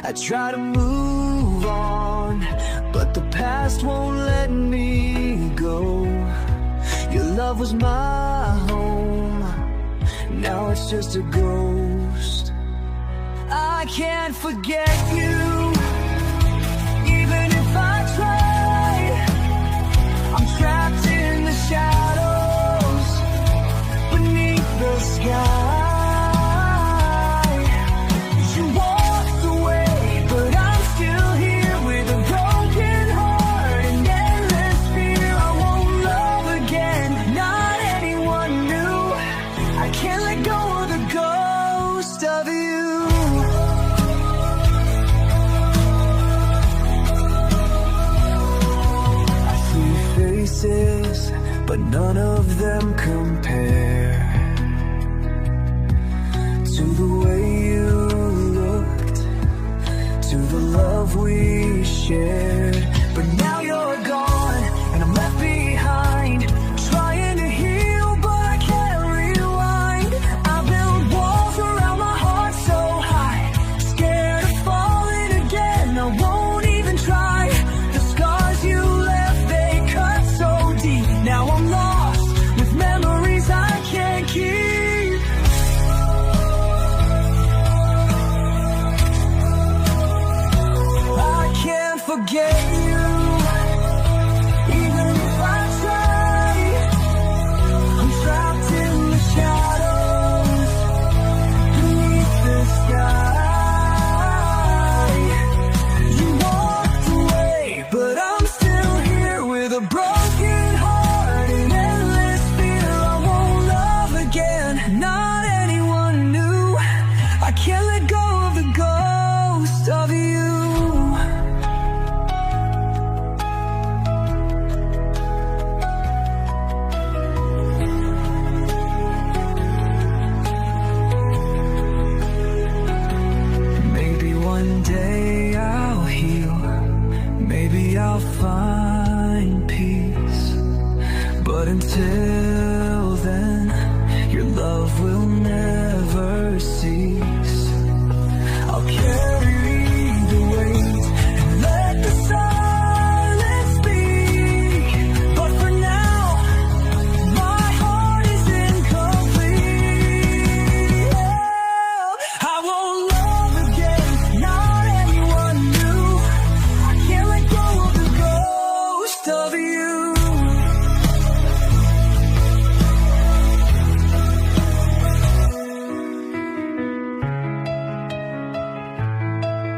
I try to move on, but the past won't let me go. Your love was my home, now it's just a ghost. I can't forget you, even if I try. I'm trapped in the shadows, beneath the sky. But none of them compare to the way you looked, to the love we shared. But now you're gone and I'm left behind, trying to heal but I can't rewind. I built walls around my heart so high, scared of falling again. I won't even try. The scars you left, they cut so deep. Now I'm lost with memories I can't keep. I can't forget you.